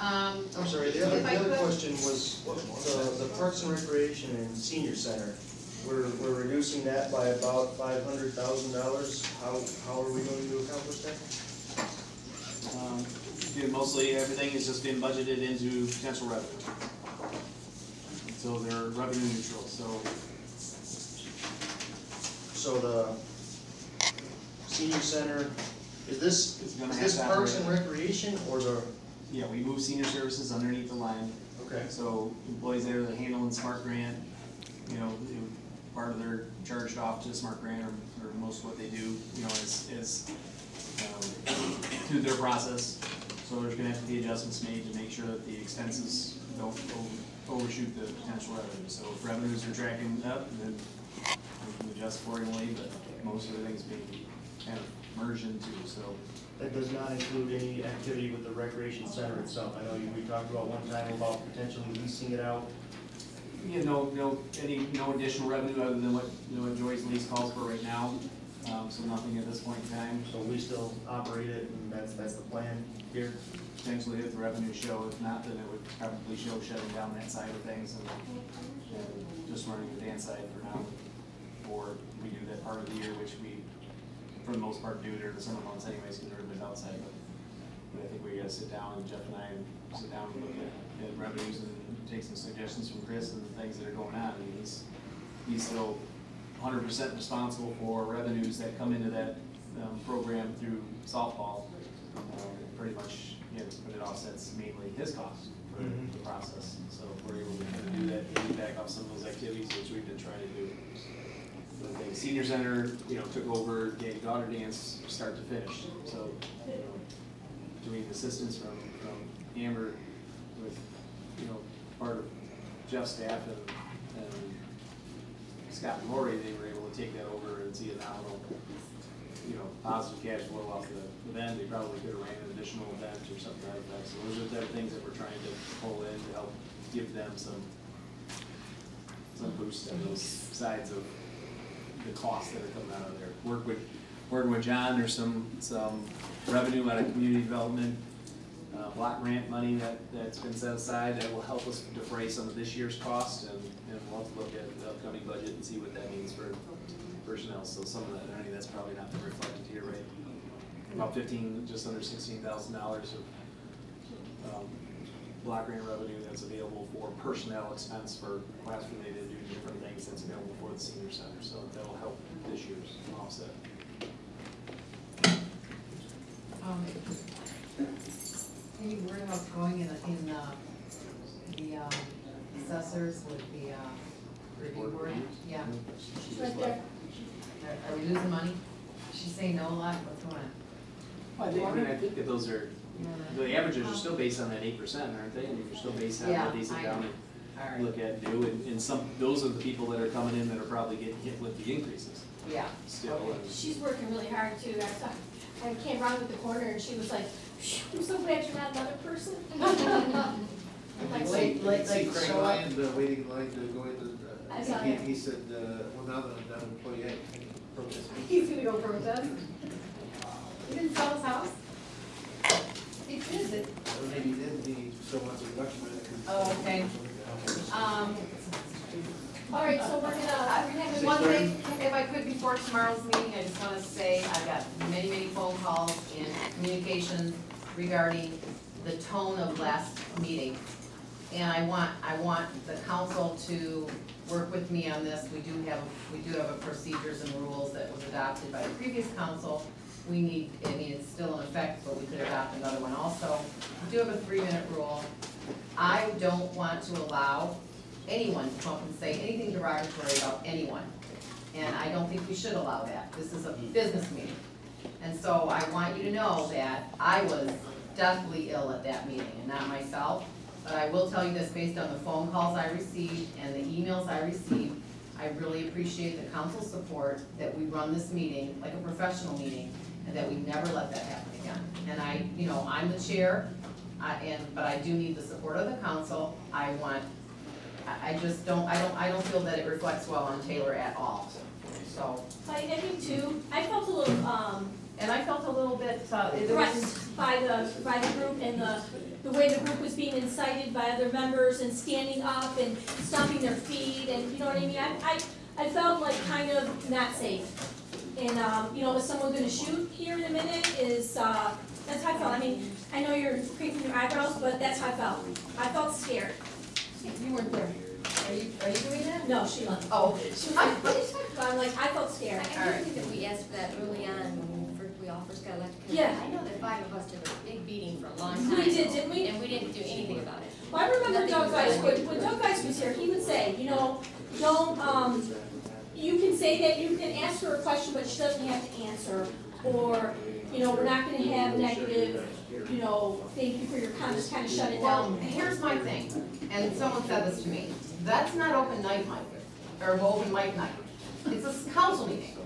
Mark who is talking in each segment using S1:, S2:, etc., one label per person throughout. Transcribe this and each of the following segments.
S1: I'm sorry, the other question was the Parks and Recreation and Senior Center. We're reducing that by about $500,000. How are we going to accomplish that?
S2: Mostly everything is just been budgeted into potential revenue. So they're revenue neutral. So
S1: the Senior Center, is this Parks and Recreation or the?
S2: Yeah, we move senior services underneath the line.
S1: Okay.
S2: So employees there that handling Smart Grant, part of their charged off to Smart Grant or most of what they do, is through their process. So there's going to have to be adjustments made to make sure that the expenses don't overshoot the potential revenue. So if revenues are tracking up, then we can adjust accordingly, but most of the things being kind of merged into. So
S1: that does not include any activity with the recreation center itself. I know we talked about one time about potentially leasing it out.
S2: Yeah, no additional revenue other than what Joy's lease calls for right now. So nothing at this point in time.
S1: So we still operate it, and that's the plan here.
S2: Potentially, if the revenues show, if not, then it would probably show shutting down that side of things and just running the dance side for now. Or we do that part of the year, which we, for the most part, do during the summer months anyways, because everybody's outside. But I think we got to sit down, and Jeff and I sit down and look at revenues and take some suggestions from Chris and the things that are going on. I mean, he's still 100% responsible for revenues that come into that program through softball. Pretty much, but it offsets mainly his cost for the process. So if we're able to kind of do that, piggyback off some of those activities, which we've been trying to do. The Senior Center, took over daughter dance start to finish. So doing assistance from Amber with part of Jeff's staff and Scott and Lori, they were able to take that over and see a nominal, positive cash flow off the event. They probably could have ran an additional event or something like that. So those are the type of things that we're trying to pull in to help give them some boost on those sides of the costs that are coming out of there. Working with John, there's some revenue out of community development, block grant money that's been set aside that will help us defray some of this year's cost, and we'll have to look at the upcoming budget and see what that means for personnel. So some of that money that's probably not been reflected here, right? About just under $16,000 of block grant revenue that's available for personnel expense for class-related doing different things that's available for the senior center. So that'll help this year's offset.
S3: Any word how it's going in the assessors with the review board? Yeah.
S4: Right there.
S3: Are we losing money? She's saying no a lot. What's going on?
S2: Well, I think that those are, the averages are still based on that 8%, aren't they? And you're still based on what they sit down and look at and do. And those are the people that are coming in that are probably getting hit with the increases.
S3: Yeah.
S2: Still.
S3: Okay.
S4: She's working really hard too. I came around with the corner and she was like, I'm so glad you're not another person.
S5: Like Craig Ryan waiting in line to go into.
S4: I saw him.
S5: He said, well, now that I'm not an employee, I can protest.
S4: He's gonna go protest. He didn't sell his house?
S3: He did.
S5: Or maybe he didn't, he still wants a reduction.
S3: Oh, okay.
S4: All right, so we're gonna,
S3: One thing, if I could, before tomorrow's meeting, I just want to say I've got many, many phone calls and communications regarding the tone of last meeting. And I want the council to work with me on this. We do have a procedures and rules that was adopted by the previous council. We need, I mean, it's still in effect, but we could adopt another one also. We do have a 3-minute rule. I don't want to allow anyone to come up and say anything derogatory about anyone. And I don't think we should allow that. This is a business meeting. And so I want you to know that I was deathly ill at that meeting and not myself. But I will tell you this, based on the phone calls I received and the emails I received, I really appreciate the council's support that we run this meeting like a professional meeting and that we never let that happen again. And I'm the chair, but I do need the support of the council. I don't feel that it reflects well on Taylor at all. So
S4: I do too. I felt a little
S3: And I felt a little bit, there was,
S4: threatened by the group and the way the group was being incited by other members and standing up and stomping their feet and, you know what I mean? I felt like kind of not safe. And, you know, is someone gonna shoot here in a minute that's how I felt. I mean, I know you're creeping your eyebrows, but that's how I felt. I felt scared.
S3: you weren't there. Are you doing that?
S4: No, she left.
S3: Oh, okay.
S4: But I'm like, I felt scared.
S6: I do think that we asked that early on when we all first got elected.
S4: Yeah.
S6: I know that 5 of us took a big beating for a long time.
S4: We did, didn't we?
S6: And we didn't do anything about it.
S4: Well, I remember
S6: Nothing
S4: Doug
S6: was
S4: Geis,
S6: done.
S4: when Doug Geis was here, he would say, you know, don't, you can say that, you can ask her a question, but she doesn't have to answer. Or, you know, we're not gonna have negative, you know, thank you for your comments, kind of shut it
S3: Well,
S4: down.
S3: here's my thing, and someone said this to me, that's not open night, Mike, or open mic night. It's a council meeting.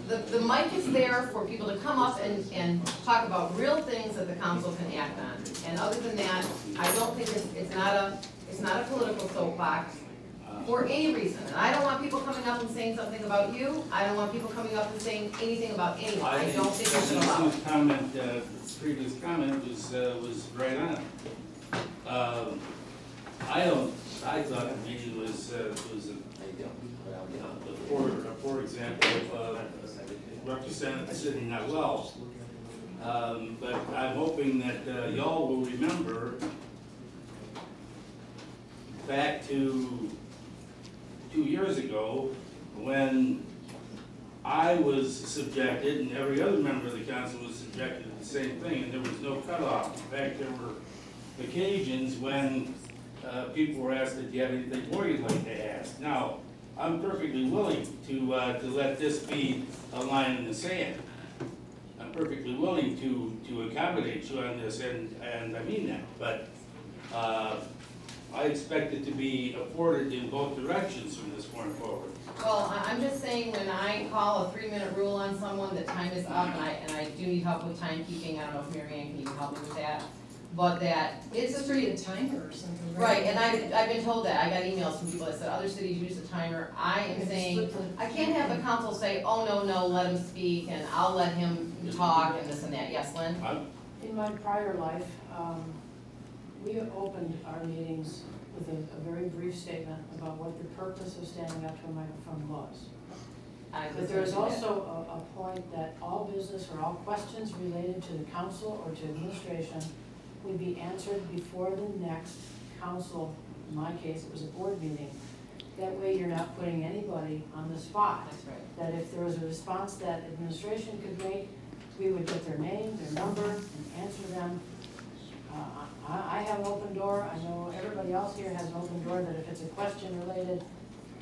S3: The mic is there for people to come up and talk about real things that the council can act on. And other than that, I don't think it's not a political soapbox for any reason. And I don't want people coming up and saying something about you. I don't want people coming up and saying anything about anyone. I don't think it's allowed.
S7: Sue's comment, previous comment was right on. I thought the meeting was for example, representative sitting not well. But I'm hoping that y'all will remember back to 2 years ago when I was subjected, and every other member of the council was subjected to the same thing, and there was no cutoff. In fact, there were occasions when people were asked, "Did you have anything more you'd like to ask?" Now, I'm perfectly willing to let this be a line in the sand. I'm perfectly willing to accommodate you on this, and I mean that. But I expect it to be afforded in both directions from this point forward.
S3: Well, I'm just saying, when I call a 3-minute rule on someone, that time is up, and I do need help with timekeeping. I don't know if Mary Ann can even help me with that. But that, it's a
S6: a timer or something,
S3: right, and I've been told that. I got emails from people that said other cities use a timer. I am saying, I can't have the council say, oh, no, let him speak, and I'll let him talk, and this and that. Yes, Lynn?
S8: In my prior life, we opened our meetings with a very brief statement about what the purpose of standing up to a microphone was. But there is also a point that all business or all questions related to the council or to administration would be answered before the next council, in my case, it was a board meeting. That way you're not putting anybody on the spot.
S3: That's right.
S8: That if there was a response that administration could make, we would get their name, their number, and answer them. I have an open door. I know everybody else here has an open door, that if it's a question related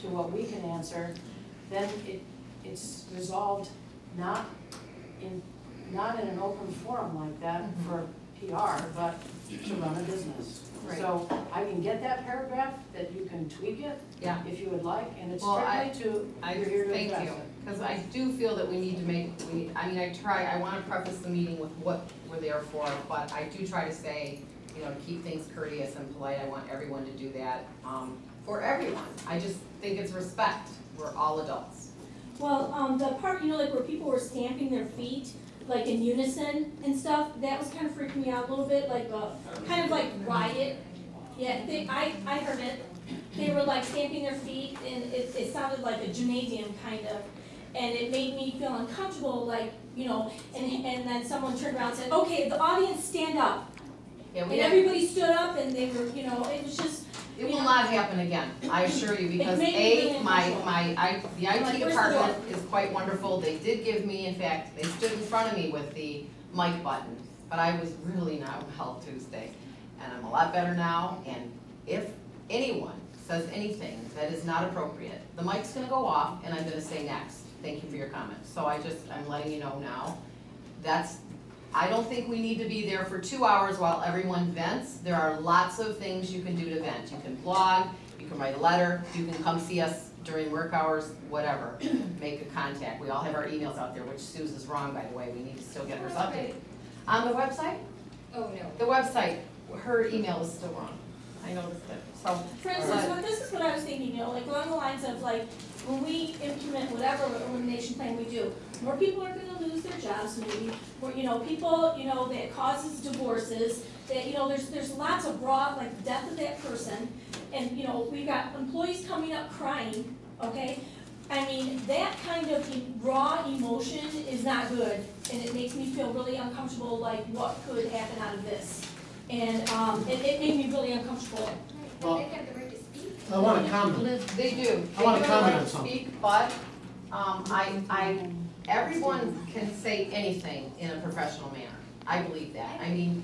S8: to what we can answer, then it's resolved not in an open forum like that for PR, but to run a business.
S3: Right.
S8: So I can get that paragraph, that you can tweak it
S3: Yeah.
S8: if you would like, and it's
S3: Well,
S8: strictly you're here to
S3: Thank
S8: address
S3: you,
S8: it.
S3: because I do feel that we need to I want to preface the meeting with what we're there for, but I do try to say, to keep things courteous and polite. I want everyone to do that, for everyone. I just think it's respect. We're all adults.
S4: Well, the part, like where people were stamping their feet, like in unison and stuff, that was kind of freaking me out a little bit, like kind of like riot. Yeah, I heard it. They were like stamping their feet, and it sounded like a gymnasium kind of, and it made me feel uncomfortable, like, and then someone turned around and said, okay, the audience stand up.
S3: Yeah,
S4: And everybody stood up, and they were, it was just.
S3: It will not happen again, I assure you, because
S4: made me really
S3: the
S4: uncomfortable.
S3: IT
S4: Like, where's the
S3: department is quite wonderful. They did give me, in fact, they stood in front of me with the mic button, but I was really not well Tuesday. And I'm a lot better now, and if anyone says anything that is not appropriate, the mic's gonna go off, and I'm gonna say next. Thank you for your comments. So I'm letting you know now. I don't think we need to be there for 2 hours while everyone vents. There are lots of things you can do to vent. You can blog, you can write a letter, you can come see us during work hours, whatever. Make a contact. We all have our emails out there, which Susan's wrong, by the way. We need to still get hers updated. On the website?
S6: Oh, no.
S3: The website, her email is still wrong. I noticed it. So,
S4: For instance, this is what I was thinking, like along the lines of like, when we implement whatever elimination plan we do, more people are gonna lose their jobs maybe, or, people, that causes divorces, that, there's lots of raw, like the death of that person, and, we've got employees coming up crying, okay? I mean, that kind of raw emotion is not good, and it makes me feel really uncomfortable, like what could happen out of this. And it made me really uncomfortable.
S6: Well, they have the right to speak.
S9: I want to comment.
S3: They do.
S9: I wanna
S3: They do
S9: comment
S3: right
S9: on
S3: to
S9: something.
S3: speak, but, everyone can say anything in a professional manner. I believe that. I mean,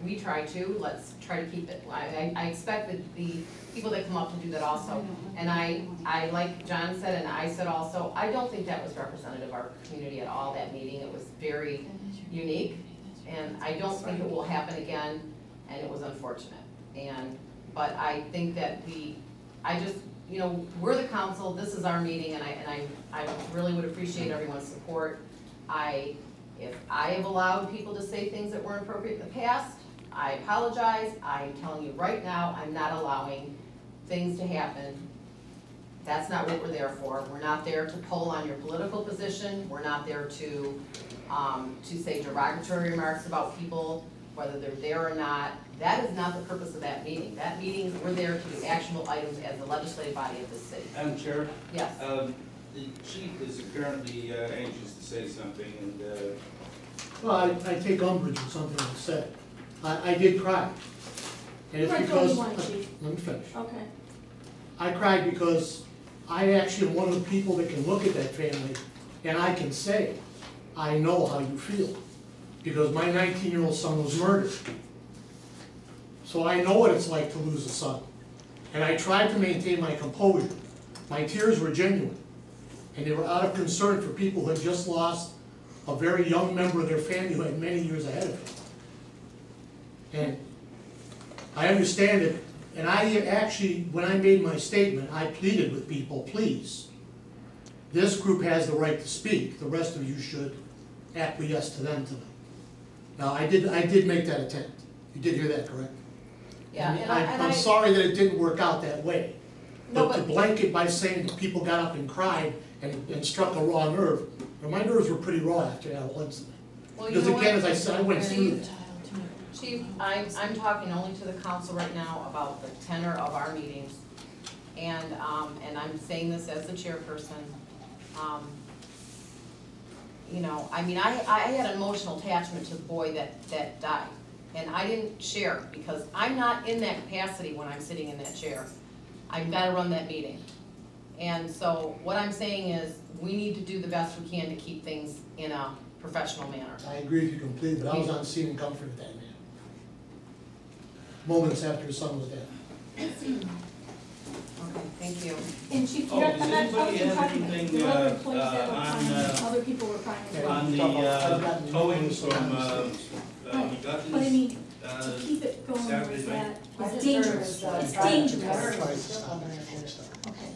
S3: we try to, let's try to keep it. I expect that the people that come up to do that also. And I like John said, and I said also, I don't think that was representative of our community at all, that meeting. It was very unique, and I don't think it will happen again, and it was unfortunate. But I think that we're the council, this is our meeting, and I really would appreciate everyone's support. If I have allowed people to say things that weren't appropriate in the past, I apologize. I'm telling you right now, I'm not allowing things to happen. That's not what we're there for. We're not there to pull on your political position. We're not there to say derogatory remarks about people, whether they're there or not. That is not the purpose of that meeting. That meeting, we're there to do actionable items as the legislative body of this city.
S7: Madam Chair,
S3: Yes.
S7: the chief is apparently anxious to say something, and
S9: Well, I take umbrage with something I said. I did cry. And it's
S4: Right,
S9: because,
S4: go on, Chief.
S9: let me finish.
S4: Okay.
S9: I cried because I actually am one of the people that can look at that family and I can say, I know how you feel. Because my 19-year-old son was murdered. So I know what it's like to lose a son. And I tried to maintain my composure. My tears were genuine. And they were out of concern for people who had just lost a very young member of their family who had many years ahead of them. And I understand it, and I actually, when I made my statement, I pleaded with people, please, this group has the right to speak, the rest of you should acquiesce to them tonight. Now, I did make that attempt. You did hear that, correct?
S3: Yeah,
S9: I'm sorry that it didn't work out that way.
S3: No,
S9: But to
S3: but-
S9: blanket by saying that people got up and cried and struck a raw nerve, and my nerves were pretty raw after that whole incident.
S3: Well, you
S9: Because
S3: know
S9: again,
S3: what?
S9: as I said, I went through that.
S3: Chief, I'm talking only to the council right now about the tenor of our meetings. And I'm saying this as the chairperson. I had an emotional attachment to the boy that died. And I didn't share because I'm not in that capacity when I'm sitting in that chair. I've got to run that meeting. And so what I'm saying is we need to do the best we can to keep things in a professional manner.
S9: I agree with you completely, but I was on scene and comforted that man. Moments after his son was dead.
S3: Okay, thank you.
S4: And Chief,
S7: Oh, does anybody have
S4: talking
S7: anything,
S4: about other employees that were
S7: on,
S4: crying, other people were crying as well.
S7: on the towing from
S4: But I mean, to
S7: uh,
S4: keep it going
S7: Saturday
S4: like
S7: night.
S4: that, it's dangerous, it's dangerous. Okay,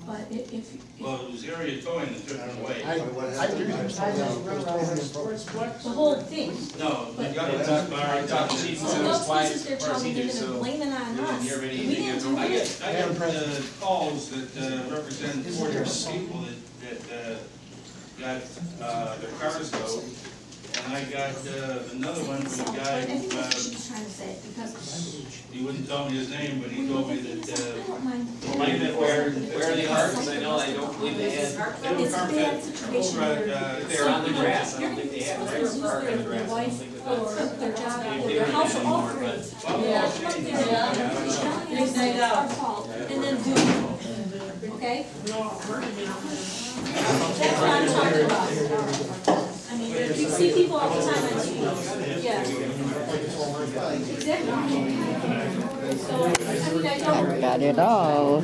S4: but if.
S7: well, it was area towing that took him away.
S4: The whole thing.
S7: No, the guy
S10: I talked to Chief
S4: Well,
S10: Simmons
S4: no,
S10: twice,
S4: pieces they're
S10: or
S4: telling me
S10: he
S4: they're
S10: did,
S4: gonna
S10: so.
S4: blame it on
S10: we didn't
S4: us.
S10: hear
S4: We
S10: anything
S4: didn't
S10: yet.
S4: do
S7: I
S4: it.
S7: get calls that represent 40 people that got their cars towed. And I got another one from a
S4: I
S7: guy
S4: think that's what
S7: who,
S4: she's trying to say, because
S7: he wouldn't tell me his name, but he told me that,
S4: I don't mind.
S10: Believe it, where they are, because I know I don't believe they had.
S4: It's a bad situation
S7: over
S4: where.
S7: at,
S10: If they're on the grass, I don't think they have
S4: You're
S10: rights
S4: gonna
S10: to park on the
S4: lose their
S10: grass. I don't think
S4: wife
S10: that
S4: or
S10: that's.
S4: their job, or
S10: They
S4: their
S10: don't
S4: house,
S10: do
S4: or
S10: it
S4: all
S10: anymore,
S4: three.
S10: but.
S4: Come there, and telling us it's our fault, and then do it, okay? That's what I'm talking about. I mean, you see people all the time on TV, yeah. Exactly. So, I mean, I don't.
S11: Got it all.